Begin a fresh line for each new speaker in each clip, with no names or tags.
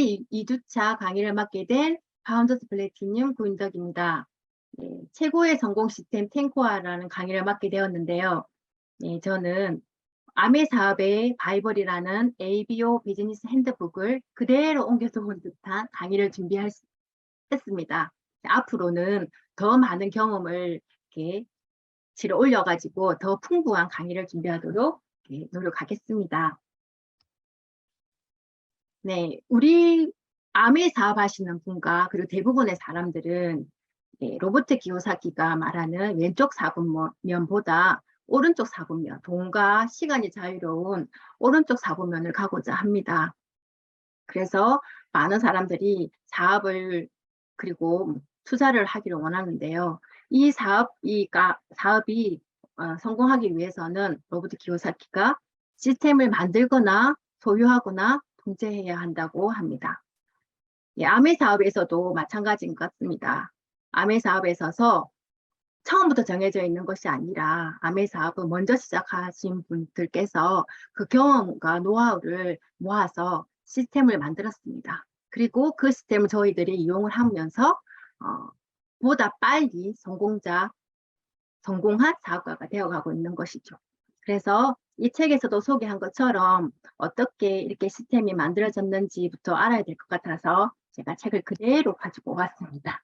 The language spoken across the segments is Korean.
올해 2주차 강의를 맡게 된 파운더스 플래티늄 구인덕입니다. 네, 최고의 성공 시스템 탱코아라는 강의를 맡게 되었는데요. 네, 저는 아메 사업의 바이벌이라는 ABO 비즈니스 핸드북을 그대로 옮겨서 온 듯한 강의를 준비했습니다. 앞으로는 더 많은 경험을 이렇게 실어 올려가지고 더 풍부한 강의를 준비하도록 노력하겠습니다. 네, 우리 아메 사업하시는 분과 그리고 대부분의 사람들은 로버트 기요사키가 말하는 왼쪽 사분면보다 오른쪽 사분면, 돈과 시간이 자유로운 오른쪽 사분면을 가고자 합니다. 그래서 많은 사람들이 사업을 그리고 투자를 하기를 원하는데요. 이 사업이 성공하기 위해서는 로버트 기요사키가 시스템을 만들거나 소유하거나 통제해야 한다고 합니다. 아메 사업에서도 마찬가지인 것 같습니다. 아메 사업에 있어서 처음부터 정해져 있는 것이 아니라 아메 사업을 먼저 시작하신 분들께서 그 경험과 노하우를 모아서 시스템을 만들었습니다. 그리고 그 시스템을 저희들이 이용을 하면서 보다 빨리 성공한 사업가가 되어가고 있는 것이죠. 그래서 이 책에서도 소개한 것처럼 어떻게 이렇게 시스템이 만들어졌는지부터 알아야 될 것 같아서 제가 책을 그대로 가지고 왔습니다.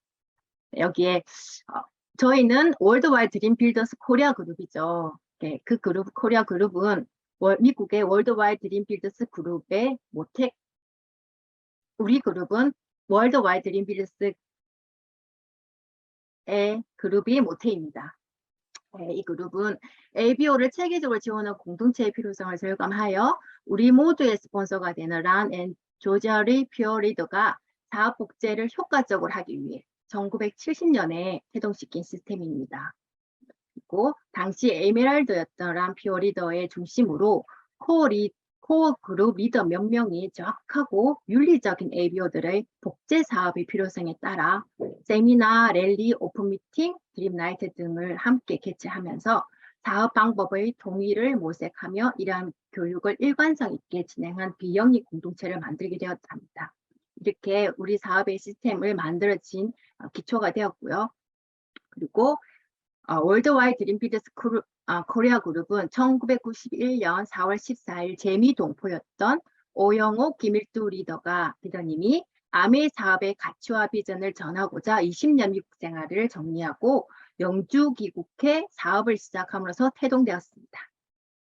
여기에 저희는 월드와이드 드림 빌더스 코리아 그룹이죠. 그 그룹, 코리아 그룹은 미국의 월드와이드 드림 빌더스 그룹의 모텍, 우리 그룹은 월드와이드 드림 빌더스의 그룹이 모텍입니다. 이 그룹은 ABO를 체계적으로 지원하는 공동체의 필요성을 절감하여 우리 모두의 스폰서가 되는 란 앤 조저리 퓨어 리더가 사업 복제를 효과적으로 하기 위해 1970년에 태동시킨 시스템입니다. 그리고 당시 에메랄드였던 란 퓨어 리더의 중심으로 코어 그룹 리더 몇 명이 정확하고 윤리적인 ABO들의 복제 사업의 필요성에 따라 세미나, 랠리, 오픈 미팅, 드림 나이트 등을 함께 개최하면서 사업 방법의 동의를 모색하며 이러한 교육을 일관성 있게 진행한 비영리 공동체를 만들게 되었답니다. 이렇게 우리 사업의 시스템을 만들어진 기초가 되었고요. 그리고 월드와이드 드림 빌더스 코리아 그룹은 1991년 4월 14일 재미동포였던 오영옥 김일두 리더님이 아메 사업의 가치와 비전을 전하고자 20년 미국 생활을 정리하고 영주 귀국해 사업을 시작함으로써 태동되었습니다.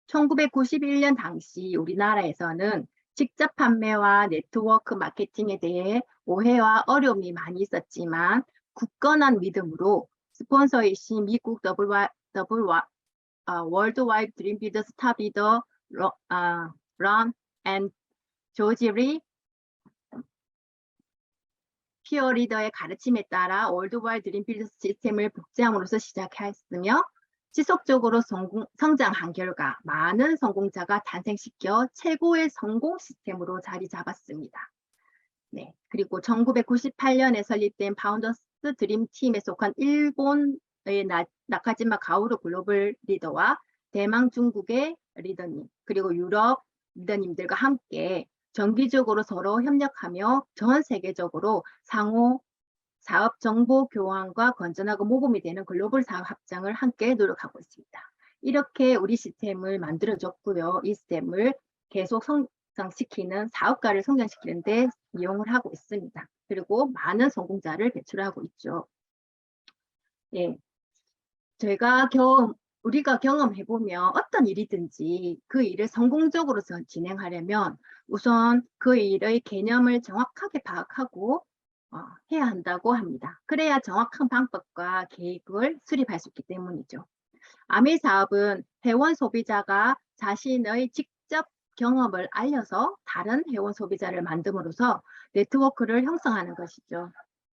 1991년 당시 우리나라에서는 직접 판매와 네트워크 마케팅에 대해 오해와 어려움이 많이 있었지만 굳건한 믿음으로 스폰서이신 미국 월드와이드 드림 빌더스 탑 리더 런 앤 조지리 피어 리더의 가르침에 따라 월드와이드 드림 빌더스 시스템을 복제함으로써 시작하였으며 지속적으로 성장한 결과 많은 성공자가 탄생시켜 최고의 성공 시스템으로 자리 잡았습니다. 네, 그리고 1998년에 설립된 파운더스 드림팀에 속한 일본의 나카지마 가오루 글로벌 리더와 대만 중국의 리더님 그리고 유럽 리더님들과 함께 정기적으로 서로 협력하며 전 세계적으로 상호 사업 정보 교환과 건전하고 모범이 되는 글로벌 사업 확장을 함께 노력하고 있습니다. 이렇게 우리 시스템을 만들어줬고요. 이 시스템을 계속 성장시키는 사업가를 성장시키는 데 이용을 하고 있습니다. 그리고 많은 성공자를 배출하고 있죠. 예, 우리가 경험해보면 어떤 일이든지 그 일을 성공적으로 진행하려면 우선 그 일의 개념을 정확하게 파악하고 해야 한다고 합니다. 그래야 정확한 방법과 계획을 수립할 수 있기 때문이죠. 아메 사업은 회원 소비자가 자신의 직접 경험을 알려서 다른 회원 소비자를 만듦으로써 네트워크를 형성하는 것이죠.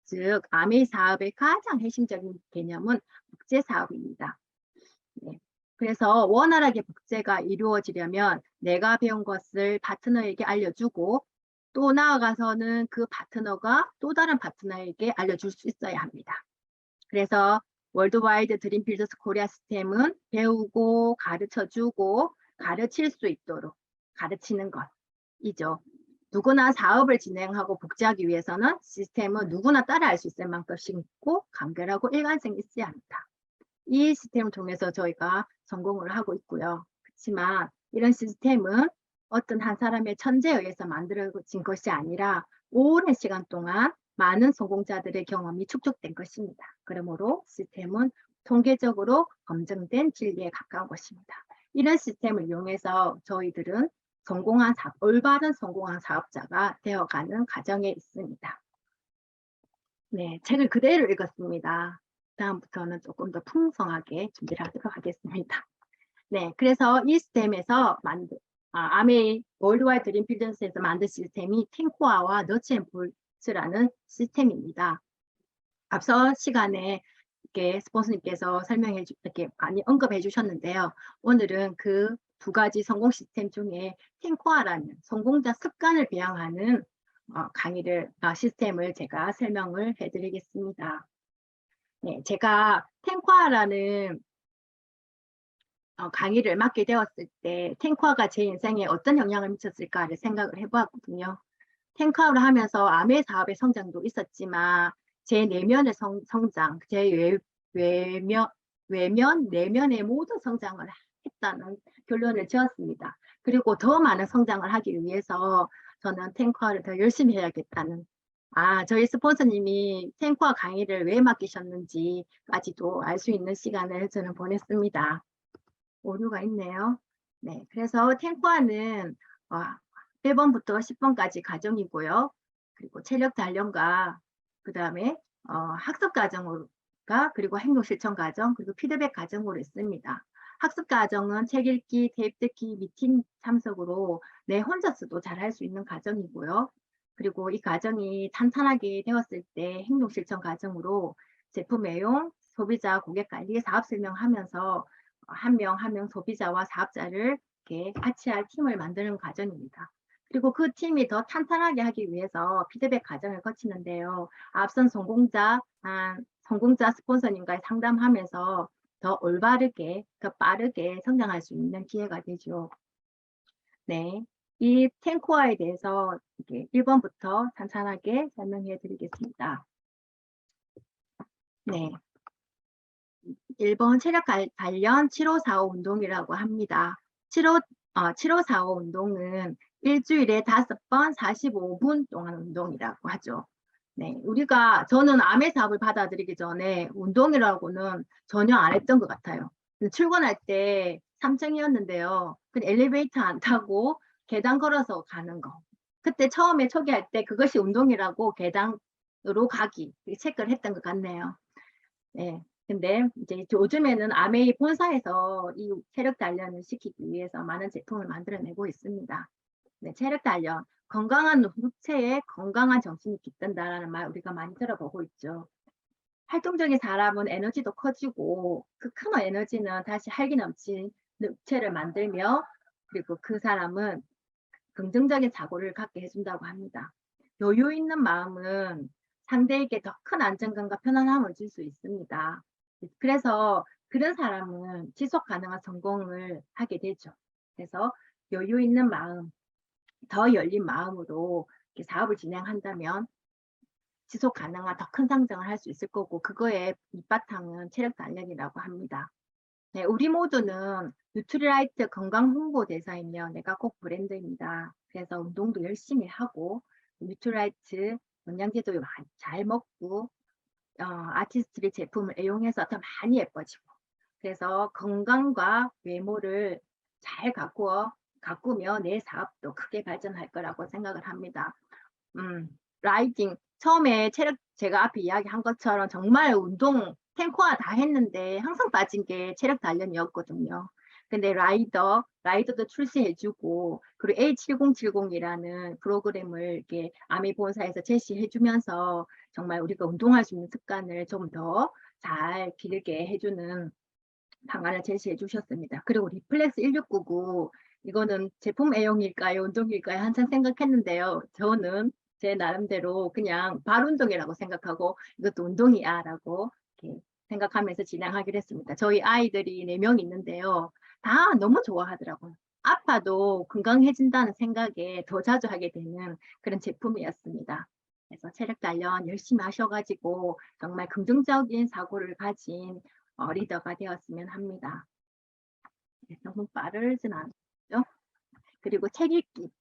즉, 아메 사업의 가장 핵심적인 개념은 복제 사업입니다. 네. 그래서 원활하게 복제가 이루어지려면 내가 배운 것을 파트너에게 알려주고 또 나아가서는 그 파트너가 또 다른 파트너에게 알려줄 수 있어야 합니다. 그래서 월드와이드 드림 빌더스 코리아 시스템은 배우고 가르쳐주고 가르칠 수 있도록 가르치는 것이죠. 누구나 사업을 진행하고 복제하기 위해서는 시스템은 누구나 따라할 수 있을 만큼 쉽고 간결하고 일관성이 있어야 합니다. 이 시스템을 통해서 저희가 성공을 하고 있고요. 그렇지만 이런 시스템은 어떤 한 사람의 천재에 의해서 만들어진 것이 아니라 오랜 시간 동안 많은 성공자들의 경험이 축적된 것입니다. 그러므로 시스템은 통계적으로 검증된 진리에 가까운 것입니다. 이런 시스템을 이용해서 저희들은 올바른 성공한 사업자가 되어가는 과정에 있습니다. 네, 책을 그대로 읽었습니다. 다음부터는 조금 더 풍성하게 준비를 하도록 하겠습니다. 네, 그래서 이 시스템에서 아메이 월드와이드 드림 필드스에서 만든 시스템이 탱코아와 너츠앤볼츠라는 시스템입니다. 앞서 시간에 이렇게 스폰서님께서 이렇게 많이 언급해 주셨는데요. 오늘은 그 두 가지 성공 시스템 중에 탱코아라는 성공자 습관을 배양하는 시스템을 제가 설명을 해드리겠습니다. 네, 제가 탱코아라는 강의를 맡게 되었을 때 탱코아가 제 인생에 어떤 영향을 미쳤을까를 생각을 해보았거든요. 탱코아를 하면서 아메 사업의 성장도 있었지만 제 내면의 성장, 제 내면의 모든 성장을 했다는 결론을 지었습니다. 그리고 더 많은 성장을 하기 위해서 저는 탱코아를 더 열심히 해야겠다는 저희 스폰서님이 탱코아 강의를 왜 맡기셨는지까지도 알 수 있는 시간을 저는 보냈습니다. 오류가 있네요. 네, 그래서 탱코아는 1번부터 10번까지 과정이고요. 그리고 체력 단련과 그 다음에 학습 과정과 그리고 행동 실천 과정 그리고 피드백 과정으로 있습니다. 학습 과정은 책 읽기, 테이프 듣기, 미팅 참석으로 내 혼자서도 잘 할 수 있는 과정이고요. 그리고 이 과정이 탄탄하게 되었을 때 행동 실천 과정으로 제품 애용, 소비자, 고객 관리, 사업 설명하면서 한 명 한 명 소비자와 사업자를 이렇게 같이 할 팀을 만드는 과정입니다. 그리고 그 팀이 더 탄탄하게 하기 위해서 피드백 과정을 거치는데요. 앞선 성공자 스폰서님과 상담하면서 더 올바르게, 더 빠르게 성장할 수 있는 기회가 되죠. 네, 이 탱코아에 대해서 1번부터 찬찬하게 설명해 드리겠습니다. 네. 1번 체력 단련 7545 운동이라고 합니다. 7545 운동은 일주일에 5번 45분 동안 운동이라고 하죠. 네, 저는 암의 사업을 받아들이기 전에 운동이라고는 전혀 안 했던 것 같아요. 출근할 때 3층이었는데요. 엘리베이터 안 타고 계단 걸어서 가는 거. 그때 처음에 초기할 때 그것이 운동이라고 계단으로 가기 체크를 했던 것 같네요. 네. 근데 이제 요즘에는 아메이 본사에서 이 체력 단련을 시키기 위해서 많은 제품을 만들어내고 있습니다. 네, 체력 단련, 건강한 육체에 건강한 정신이 깃든다라는 말 우리가 많이 들어보고 있죠. 활동적인 사람은 에너지도 커지고 그 큰 에너지는 다시 활기 넘친 육체를 만들며 그리고 그 사람은 긍정적인 사고를 갖게 해준다고 합니다. 여유 있는 마음은 상대에게 더 큰 안정감과 편안함을 줄 수 있습니다. 그래서 그런 사람은 지속 가능한 성공을 하게 되죠. 그래서 여유 있는 마음, 더 열린 마음으로 사업을 진행한다면 지속 가능한 더 큰 성장을 할 수 있을 거고 그거의 밑바탕은 체력 단련이라고 합니다. 네, 우리 모두는 뉴트리라이트 건강 홍보 대사이며 내가 꼭 브랜드입니다. 그래서 운동도 열심히 하고 뉴트리라이트 영양제도 잘 먹고 아티스트리 제품을 애용해서 더 많이 예뻐지고 그래서 건강과 외모를 잘 가꾸며 내 사업도 크게 발전할 거라고 생각을 합니다. 라이딩 처음에 제가 앞에 이야기한 것처럼 정말 운동 탱코아 다 했는데 항상 빠진 게 체력 단련이었거든요. 근데 라이더도 출시해주고 그리고 A7070이라는 프로그램을 이렇게 아미 본사에서 제시해주면서 정말 우리가 운동할 수 있는 습관을 좀 더 잘 기르게 해주는 방안을 제시해 주셨습니다. 그리고 리플렉스 1699 이거는 제품 애용일까요? 운동일까요? 한참 생각했는데요. 저는 제 나름대로 그냥 발 운동이라고 생각하고 이것도 운동이야 라고 이렇게 생각하면서 진행하기로 했습니다. 저희 아이들이 4명 있는데요. 다 너무 좋아하더라고요. 아파도 건강해진다는 생각에 더 자주 하게 되는 그런 제품이었습니다. 그래서 체력 단련 열심히 하셔가지고 정말 긍정적인 사고를 가진 리더가 되었으면 합니다. 네, 너무 빠르진 않죠? 그리고 책 읽기.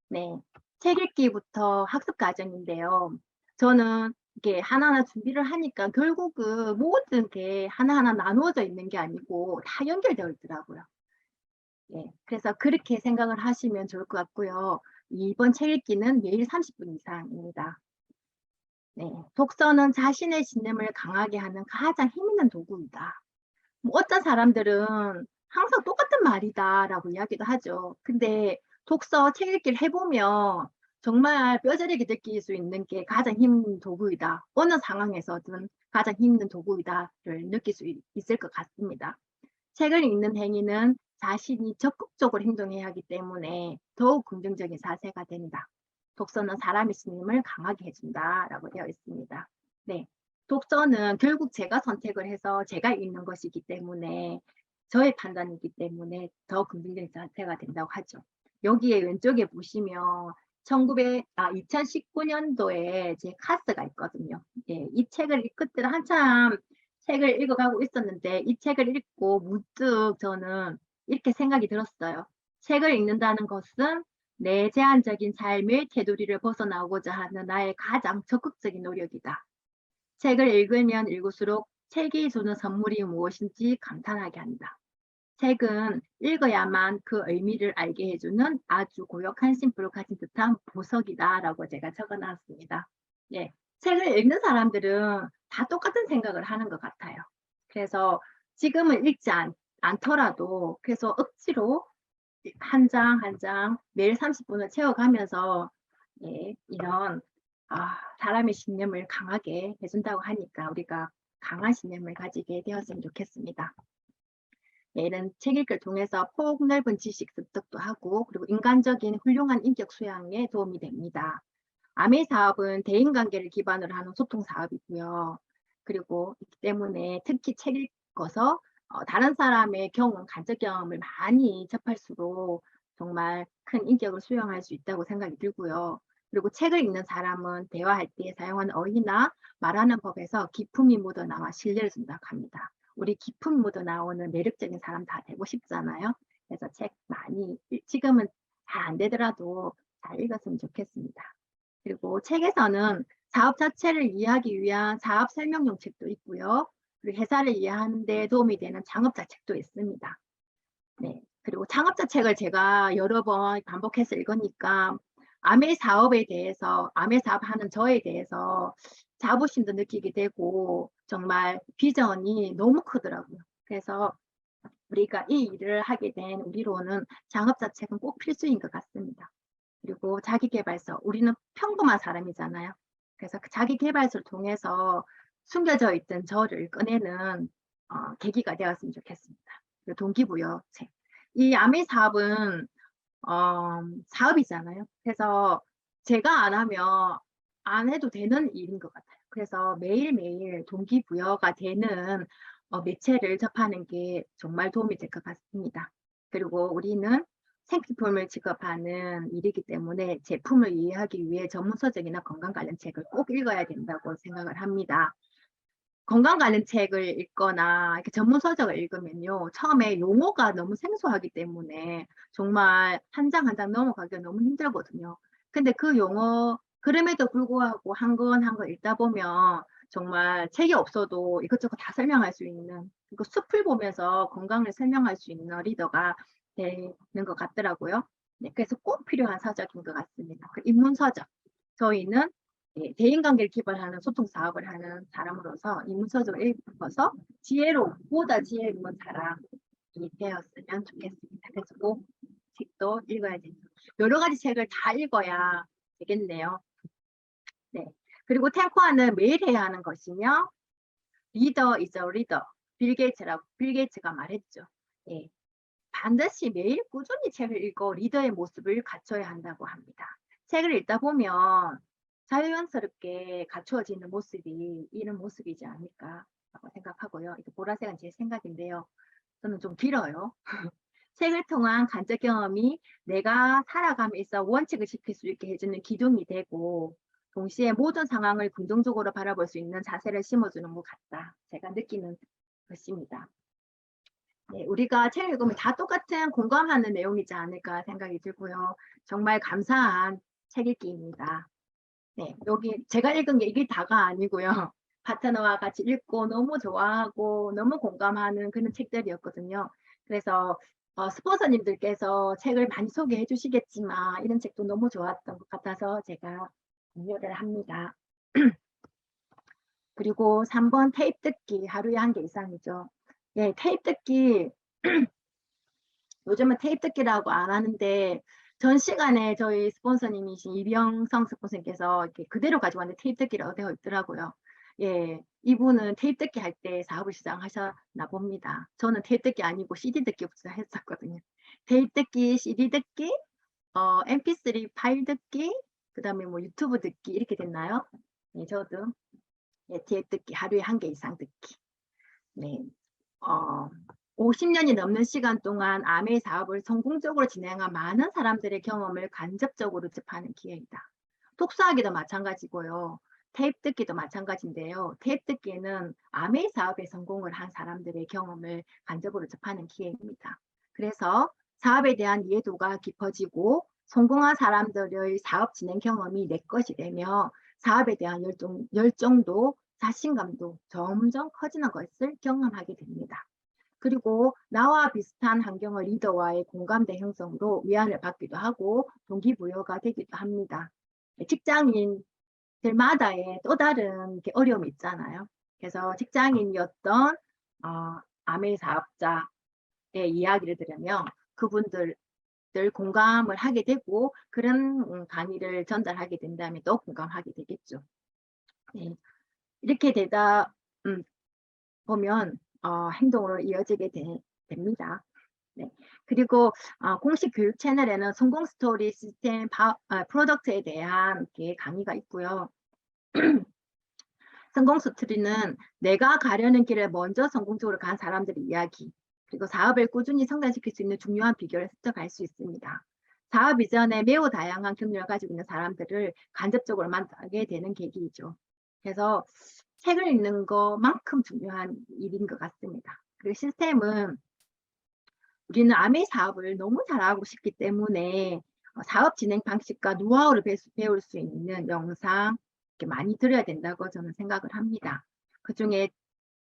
네, 책 읽기부터 학습 과정인데요. 저는 이게 하나하나 준비를 하니까 결국은 모든 게 하나하나 나누어져 있는 게 아니고 다 연결되어 있더라고요. 예, 그래서 그렇게 생각을 하시면 좋을 것 같고요. 이번 책 읽기는 매일 30분 이상입니다. 네, 독서는 자신의 신념을 강하게 하는 가장 힘있는 도구이다. 뭐 어떤 사람들은 항상 똑같은 말이다라고 이야기도 하죠. 근데 독서 책 읽기를 해보면 정말 뼈저리게 느낄 수 있는 게 가장 힘든 도구이다. 어느 상황에서든 가장 힘든 도구이다를 느낄 수 있을 것 같습니다. 책을 읽는 행위는 자신이 적극적으로 행동해야 하기 때문에 더욱 긍정적인 자세가 된다. 독서는 사람의 신임을 강하게 해준다라고 되어 있습니다. 네, 독서는 결국 제가 선택을 해서 제가 읽는 것이기 때문에 저의 판단이기 때문에 더 긍정적인 자세가 된다고 하죠. 여기에 왼쪽에 보시면 2019년도에 제 카스가 있거든요. 예, 이 책을 그때 한참 책을 읽어가고 있었는데 이 책을 읽고 문득 저는 이렇게 생각이 들었어요. 책을 읽는다는 것은 내 제한적인 삶의 테두리를 벗어나고자 하는 나의 가장 적극적인 노력이다. 책을 읽으면 읽을수록 책이 주는 선물이 무엇인지 감탄하게 한다. 책은 읽어야만 그 의미를 알게 해주는 아주 고역한 심플을 가진 듯한 보석이다라고 제가 적어놨습니다. 예, 책을 읽는 사람들은 다 똑같은 생각을 하는 것 같아요. 그래서 지금은 읽지 않더라도 그래서 억지로 한 장 한 장 매일 30분을 채워가면서 예, 이런 사람의 신념을 강하게 해준다고 하니까 우리가 강한 신념을 가지게 되었으면 좋겠습니다. 이런 책 읽기를 통해서 폭넓은 지식 습득도 하고 그리고 인간적인 훌륭한 인격 수양에 도움이 됩니다. 아메 사업은 대인관계를 기반으로 하는 소통 사업이고요. 그리고 있기 때문에 특히 책 읽어서 다른 사람의 경험, 간접 경험을 많이 접할수록 정말 큰 인격을 수용할 수 있다고 생각이 들고요. 그리고 책을 읽는 사람은 대화할 때 사용하는 어휘나 말하는 법에서 기품이 묻어나와 신뢰를 준다고 합니다. 우리 기품 묻어나오는 매력적인 사람 다 되고 싶잖아요. 그래서 책 많이 지금은 잘 안 되더라도 잘 읽었으면 좋겠습니다. 그리고 책에서는 사업 자체를 이해하기 위한 사업 설명용 책도 있고요. 그리고 회사를 이해하는 데 도움이 되는 창업자 책도 있습니다. 네. 그리고 창업자 책을 제가 여러 번 반복해서 읽으니까 아메 사업에 대해서, 아메 사업하는 저에 대해서 자부심도 느끼게 되고 정말 비전이 너무 크더라고요. 그래서 우리가 이 일을 하게 된 우리로는 창업자 책은 꼭 필수인 것 같습니다. 그리고 자기계발서, 우리는 평범한 사람이잖아요. 그래서 그 자기계발서를 통해서 숨겨져 있던 저를 꺼내는 계기가 되었으면 좋겠습니다. 그리고 동기부여 책. 이 아미 사업은 사업이잖아요. 그래서 제가 안 하면 안 해도 되는 일인 것 같아요. 그래서 매일매일 동기부여가 되는 매체를 접하는 게 정말 도움이 될 것 같습니다. 그리고 우리는 생필품을 취급하는 일이기 때문에 제품을 이해하기 위해 전문서적이나 건강 관련 책을 꼭 읽어야 된다고 생각을 합니다. 건강 관련 책을 읽거나 이렇게 전문 서적을 읽으면요. 처음에 용어가 너무 생소하기 때문에 정말 한 장 한 장 넘어가기가 너무 힘들거든요. 근데 그 용어, 그럼에도 불구하고 한 권 한 권 읽다 보면 정말 책이 없어도 이것저것 다 설명할 수 있는, 그 숲을 보면서 건강을 설명할 수 있는 리더가 되는 것 같더라고요. 네, 그래서 꼭 필요한 서적인 것 같습니다. 그 입문 서적. 저희는 대인관계를 기반하는 소통 사업을 하는 사람으로서 이 문서적을 읽어서 보다 지혜로운 사람이 되었으면 좋겠습니다. 그래서 꼭 책도 읽어야 됩니다. 여러 가지 책을 다 읽어야 되겠네요. 네. 그리고 탱커는 매일 해야 하는 것이며 리더 is a leader. 빌 게이츠가 말했죠. 예. 반드시 매일 꾸준히 책을 읽고 리더의 모습을 갖춰야 한다고 합니다. 책을 읽다 보면 자연스럽게 갖추어지는 모습이 이런 모습이지 않을까라고 생각하고요. 이게 보라색은 제 생각인데요. 저는 좀 길어요. 책을 통한 간접 경험이 내가 살아감에 있어 원칙을 지킬 수 있게 해주는 기둥이 되고 동시에 모든 상황을 긍정적으로 바라볼 수 있는 자세를 심어주는 것 같다. 제가 느끼는 것입니다. 네, 우리가 책을 읽으면 다 똑같은 공감하는 내용이지 않을까 생각이 들고요. 정말 감사한 책 읽기입니다. 네, 여기 제가 읽은 게 이게 다가 아니고요. 파트너와 같이 읽고 너무 좋아하고 너무 공감하는 그런 책들이었거든요. 그래서 스폰서님들께서 책을 많이 소개해 주시겠지만 이런 책도 너무 좋았던 것 같아서 제가 공유를 합니다. 그리고 3번 테이프 듣기 하루에 1개 이상이죠. 예, 테이프 듣기 요즘은 테이프 듣기라고 안 하는데 전 시간에 저희 스폰서님이신 이병성 스폰서님께서 이렇게 그대로 가지고 왔는데 테이프 듣기라고 되어 있더라고요. 예, 이분은 테이프 듣기 할 때 사업을 시작하셨나 봅니다. 저는 테이프 듣기 아니고 CD 듣기부터 했었거든요. 테이프 듣기, CD 듣기, MP3 파일 듣기, 그 다음에 뭐 유튜브 듣기 이렇게 됐나요? 네, 저도 예, 테이프 듣기 하루에 1개 이상 듣기. 네, 50년이 넘는 시간 동안 아메이 사업을 성공적으로 진행한 많은 사람들의 경험을 간접적으로 접하는 기회이다. 독서하기도 마찬가지고요. 테이프 듣기도 마찬가지인데요. 테이프 듣기는 아메이 사업에 성공을 한 사람들의 경험을 간접으로 접하는 기회입니다. 그래서 사업에 대한 이해도가 깊어지고 성공한 사람들의 사업 진행 경험이 내 것이 되며 사업에 대한 열정도 자신감도 점점 커지는 것을 경험하게 됩니다. 그리고 나와 비슷한 환경의 리더와의 공감대 형성으로 위안을 받기도 하고 동기부여가 되기도 합니다. 직장인들마다의 또 다른 어려움이 있잖아요. 그래서 직장인이었던 아메이 사업자의 이야기를 들으면 그분들 공감을 하게 되고 그런 강의를 전달하게 된다면 또 공감하게 되겠죠. 네. 이렇게 되다 보면 행동으로 이어지게 됩니다. 네. 그리고 공식 교육 채널에는 성공 스토리 시스템 프로덕트에 대한 강의가 있고요. 성공 스토리는 내가 가려는 길을 먼저 성공적으로 간 사람들의 이야기, 그리고 사업을 꾸준히 성장시킬 수 있는 중요한 비결을 습득할 수 있습니다. 사업 이전에 매우 다양한 경력을 가지고 있는 사람들을 간접적으로 만나게 되는 계기이죠. 그래서 책을 읽는 것만큼 중요한 일인 것 같습니다. 그리고 시스템은 우리는 아메이 사업을 너무 잘하고 싶기 때문에 사업 진행 방식과 노하우를 배울 수 있는 영상 이렇게 많이 들어야 된다고 저는 생각을 합니다. 그중에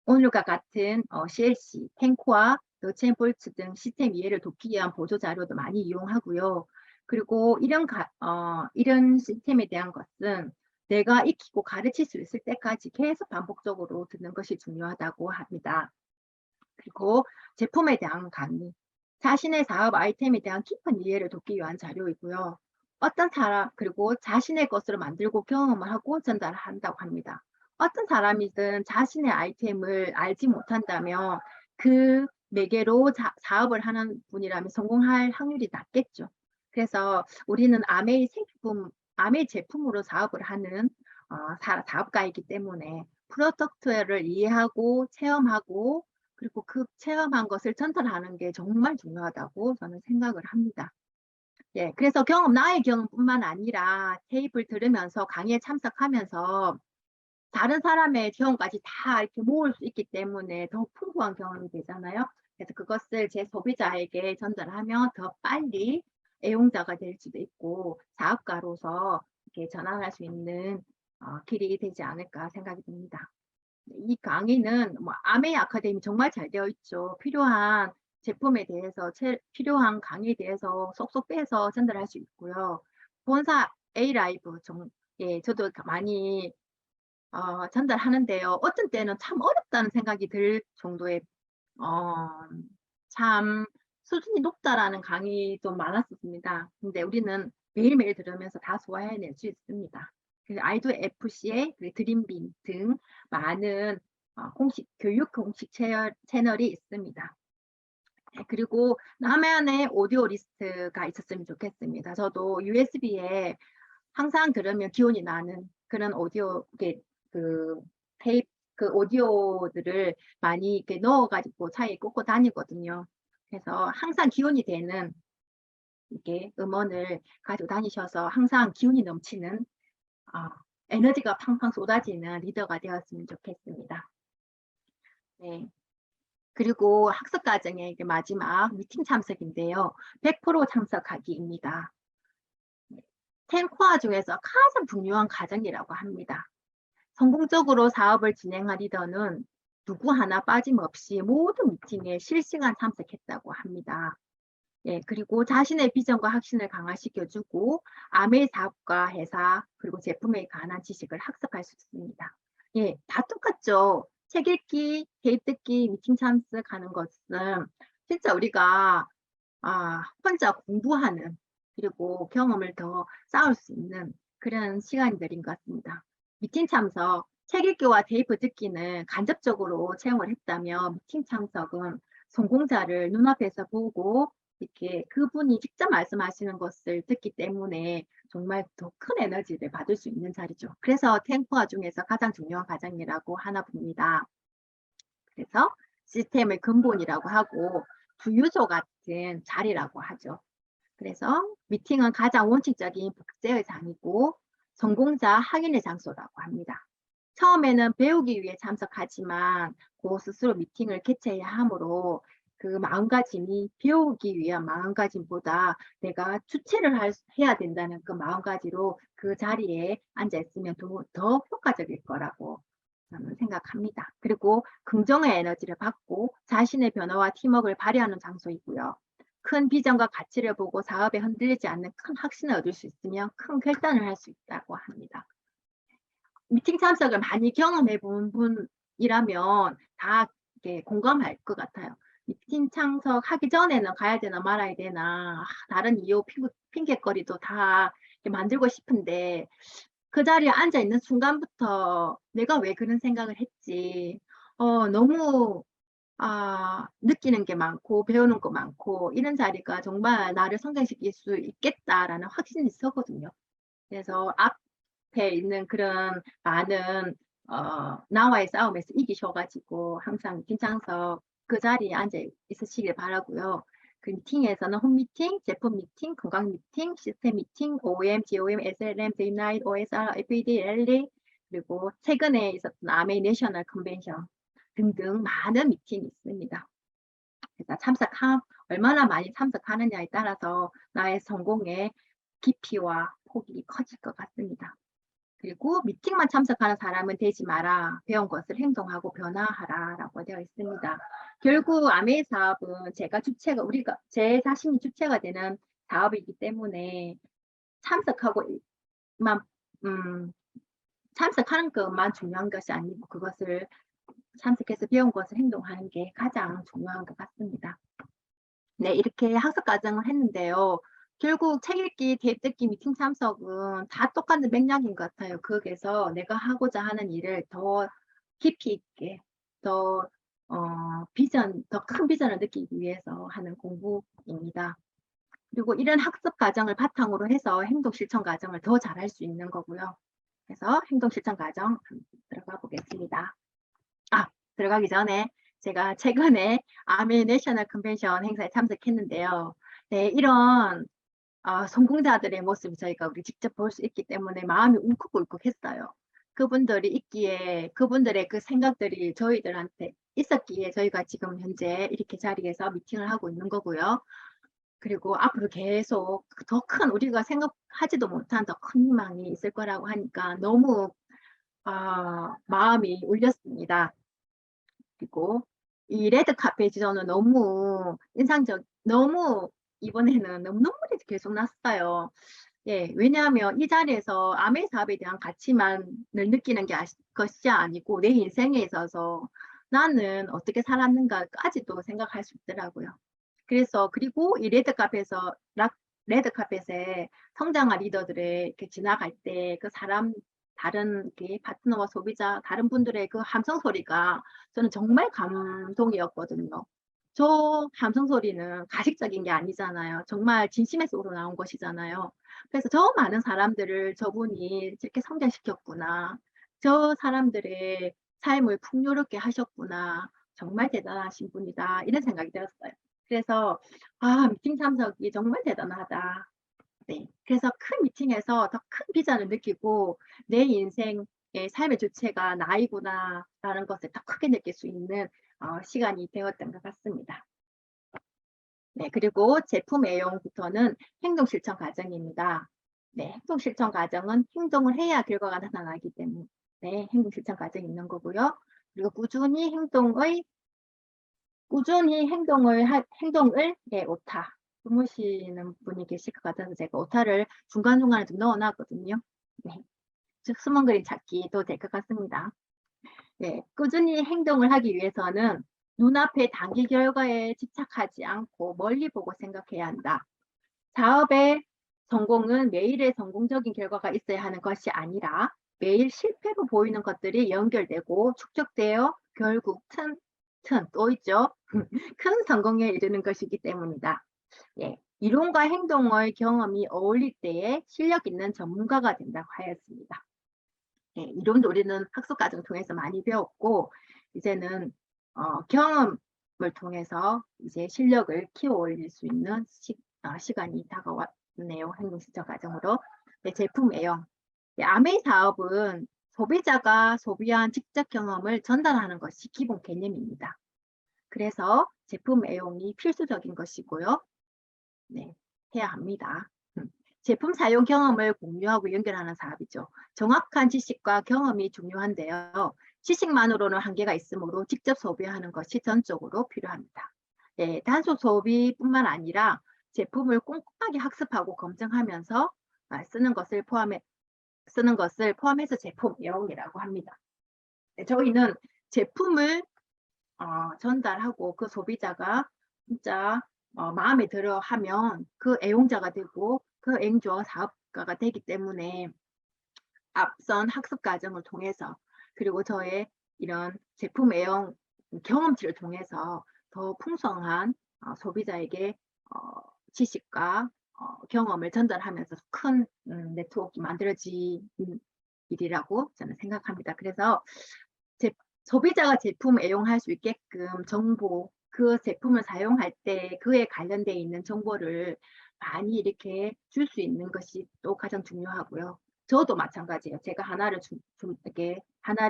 오늘과 같은 CLC, 탱코와 너첸볼츠 등 시스템 이해를 돕기 위한 보조 자료도 많이 이용하고요. 그리고 이런 시스템에 대한 것은 내가 익히고 가르칠 수 있을 때까지 계속 반복적으로 듣는 것이 중요하다고 합니다. 그리고 제품에 대한 강의, 자신의 사업 아이템에 대한 깊은 이해를 돕기 위한 자료이고요. 그리고 자신의 것으로 만들고 경험을 하고 전달한다고 합니다. 어떤 사람이든 자신의 아이템을 알지 못한다면 그 매개로 사업을 하는 분이라면 성공할 확률이 낮겠죠. 그래서 우리는 아메이 제품으로 사업을 하는 사업가이기 때문에 프로덕트를 이해하고 체험하고 그리고 그 체험한 것을 전달하는 게 정말 중요하다고 저는 생각을 합니다. 예, 그래서 나의 경험뿐만 아니라 테이프를 들으면서 강의에 참석하면서 다른 사람의 경험까지 다 이렇게 모을 수 있기 때문에 더 풍부한 경험이 되잖아요. 그래서 그것을 제 소비자에게 전달하면 더 빨리 애용자가 될 수도 있고 사업가로서 이렇게 전환할 수 있는 길이 되지 않을까 생각이 듭니다. 이 강의는 아메이 아카데미 정말 잘 되어 있죠. 필요한 제품에 대해서 필요한 강의에 대해서 쏙쏙 빼서 전달할 수 있고요. 본사 A라이브 예, 저도 많이 전달하는데요. 어떤 때는 참 어렵다는 생각이 들 정도의 참 수준이 높다라는 강의도 많았습니다. 근데 우리는 매일매일 들으면서 다 소화해낼 수 있습니다. 아이도 FCA, 드림빔 등 많은 교육 공식 채널이 있습니다. 그리고 화면에 오디오 리스트가 있었으면 좋겠습니다. 저도 USB에 항상 들으면 기운이 나는 그런 테이프, 오디오들을 많이 이렇게 넣어가지고 차에 꽂고 다니거든요. 그래서 항상 기운이 되는 이렇게 음원을 가지고 다니셔서 항상 기운이 넘치는 에너지가 팡팡 쏟아지는 리더가 되었으면 좋겠습니다. 네. 그리고 학습 과정의 마지막 미팅 참석인데요. 100% 참석하기입니다. 10코어 중에서 가장 중요한 과정이라고 합니다. 성공적으로 사업을 진행한 리더는 누구 하나 빠짐없이 모든 미팅에 실시간 참석했다고 합니다. 예, 그리고 자신의 비전과 확신을 강화시켜주고 아메이 사업과 회사 그리고 제품에 관한 지식을 학습할 수 있습니다. 예, 다 똑같죠. 책 읽기, 테이프 듣기, 미팅 참석하는 것은 진짜 우리가 혼자 공부하는 그리고 경험을 더 쌓을 수 있는 그런 시간들인 것 같습니다. 미팅 참석, 책 읽기와 테이프 듣기는 간접적으로 체험을 했다면 미팅 참석은 성공자를 눈앞에서 보고 이렇게 그분이 직접 말씀하시는 것을 듣기 때문에 정말 더 큰 에너지를 받을 수 있는 자리죠. 그래서 10코어 중에서 가장 중요한 과정이라고 하나 봅니다. 그래서 시스템의 근본이라고 하고 부유조 같은 자리라고 하죠. 그래서 미팅은 가장 원칙적인 복제의 장이고 성공자 확인의 장소라고 합니다. 처음에는 배우기 위해 참석하지만 그 스스로 미팅을 개최해야 하므로 그 마음가짐이 배우기 위한 마음가짐보다 내가 주체를 해야 된다는 그 마음가짐으로 그 자리에 앉아 있으면 더 효과적일 거라고 저는 생각합니다. 그리고 긍정의 에너지를 받고 자신의 변화와 팀워크를 발휘하는 장소이고요. 큰 비전과 가치를 보고 사업에 흔들리지 않는 큰 확신을 얻을 수 있으며 큰 결단을 할 수 있다고 합니다. 미팅 참석을 많이 경험해 본 분이라면 다 이렇게 공감할 것 같아요. 미팅 참석하기 전에는 가야 되나 말아야 되나 다른 이유 핑계거리도 다 만들고 싶은데 그 자리에 앉아 있는 순간부터 내가 왜 그런 생각을 했지 너무 느끼는 게 많고 배우는 거 많고 이런 자리가 정말 나를 성장시킬 수 있겠다라는 확신이 있었거든요. 그래서 앞에 있는 그런 많은 나와의 싸움에서 이기셔가지고 항상 긴장석 그 자리에 앉아 있으시길 바라고요. 그 미팅에서는 홈미팅, 제품 미팅, 건강 미팅, 시스템 미팅, OEM, GOM, SLM, 데이나잇, OSR, FAD, 랠리 그리고 최근에 있었던 아메이 내셔널 컨벤션 등등 많은 미팅이 있습니다. 그래서 얼마나 많이 참석하느냐에 따라서 나의 성공의 깊이와 폭이 커질 것 같습니다. 그리고 미팅만 참석하는 사람은 되지 마라. 배운 것을 행동하고 변화하라 라고 되어 있습니다. 결국 아메이 사업은 제 자신이 주체가 되는 사업이기 때문에 참석하는 것만 중요한 것이 아니고 그것을 참석해서 배운 것을 행동하는 게 가장 중요한 것 같습니다. 네, 이렇게 학습 과정을 했는데요. 결국 책 읽기, 테이프 듣기, 미팅 참석은 다 똑같은 맥락인 것 같아요. 거기에서 내가 하고자 하는 일을 더 깊이 있게, 더 큰 비전을 느끼기 위해서 하는 공부입니다. 그리고 이런 학습 과정을 바탕으로 해서 행동 실천 과정을 더 잘할 수 있는 거고요. 그래서 행동 실천 과정 들어가 보겠습니다. 들어가기 전에 제가 최근에 아메 내셔널 컨벤션 행사에 참석했는데요. 네, 이런 성공자들의 모습을 저희가 직접 볼 수 있기 때문에 마음이 울컥울컥했어요. 그분들이 있기에 그분들의 그 생각들이 저희들한테 있었기에 저희가 지금 현재 이렇게 자리에서 미팅을 하고 있는 거고요. 그리고 앞으로 계속 더 큰 우리가 생각하지도 못한 더 큰 희망이 있을 거라고 하니까 너무 마음이 울렸습니다. 그리고 이 레드카펫이 저는 너무 너무 이번에는 너무 눈물이 계속 났어요. 예, 왜냐하면 이 자리에서 아메 사업에 대한 가치만을 느끼는 것이 아니고 내 인생에 있어서 나는 어떻게 살았는가까지도 생각할 수 있더라고요. 그리고 이 레드카펫에 성장한 리더들의 이렇게 지나갈 때 그 다른 파트너와 소비자, 다른 분들의 그 함성 소리가 저는 정말 감동이었거든요. 저 함성 소리는 가식적인 게 아니잖아요. 정말 진심에서 우러나온 것이잖아요. 그래서 저 많은 사람들을 저분이 이렇게 성장시켰구나. 저 사람들의 삶을 풍요롭게 하셨구나. 정말 대단하신 분이다. 이런 생각이 들었어요. 그래서 미팅 참석이 정말 대단하다. 네. 그래서 큰 미팅에서 더 큰 비전을 느끼고 내 인생의 삶의 주체가 나이구나라는 것을 더 크게 느낄 수 있는 시간이 되었던 것 같습니다. 네, 그리고 제품 애용부터는 행동 실천 과정입니다. 네, 행동 실천 과정은 행동을 해야 결과가 나타나기 때문에 행동 실천 과정이 있는 거고요. 그리고 행동을 오타. 주무시는 분이 계실 것 같아서 제가 오타를 중간중간에 좀 넣어놨거든요. 네. 즉, 숨은 그림 찾기도 될 것 같습니다. 네. 꾸준히 행동을 하기 위해서는 눈앞의 단기 결과에 집착하지 않고 멀리 보고 생각해야 한다. 사업의 성공은 매일의 성공적인 결과가 있어야 하는 것이 아니라 매일 실패로 보이는 것들이 연결되고 축적되어 결국 또 있죠. 큰 성공에 이르는 것이기 때문이다. 예, 이론과 행동의 경험이 어울릴 때에 실력 있는 전문가가 된다고 하였습니다. 예, 이론도 우리는 학습 과정 통해서 많이 배웠고 이제는 경험을 통해서 이제 실력을 키워 올릴 수 있는 시간이 다가왔네요. 행동 실천 과정으로. 네, 제품 애용. 네, 아메이 사업은 소비자가 소비한 직접 경험을 전달하는 것이 기본 개념입니다. 그래서 제품 애용이 필수적인 것이고요. 네, 해야 합니다. 제품 사용 경험을 공유하고 연결하는 사업이죠. 정확한 지식과 경험이 중요한데요. 지식만으로는 한계가 있으므로 직접 소비하는 것이 전적으로 필요합니다. 네, 단순 소비뿐만 아니라 제품을 꼼꼼하게 학습하고 검증하면서 쓰는 것을 포함해서 제품 애용이라고 합니다. 네, 저희는 제품을 전달하고 그 소비자가 진짜 마음에 들어 하면 그 애용자가 되고 그 애용자 사업가가 되기 때문에 앞선 학습 과정을 통해서 그리고 저의 이런 제품 애용 경험치를 통해서 더 풍성한 소비자에게 지식과 경험을 전달하면서 큰 네트워크가 만들어진 일이라고 저는 생각합니다. 그래서 소비자가 제품 애용할 수 있게끔 정보, 그 제품을 사용할 때 그에 관련되어 있는 정보를 많이 이렇게 줄 수 있는 것이 또 가장 중요하고요. 저도 마찬가지예요. 제가 하나를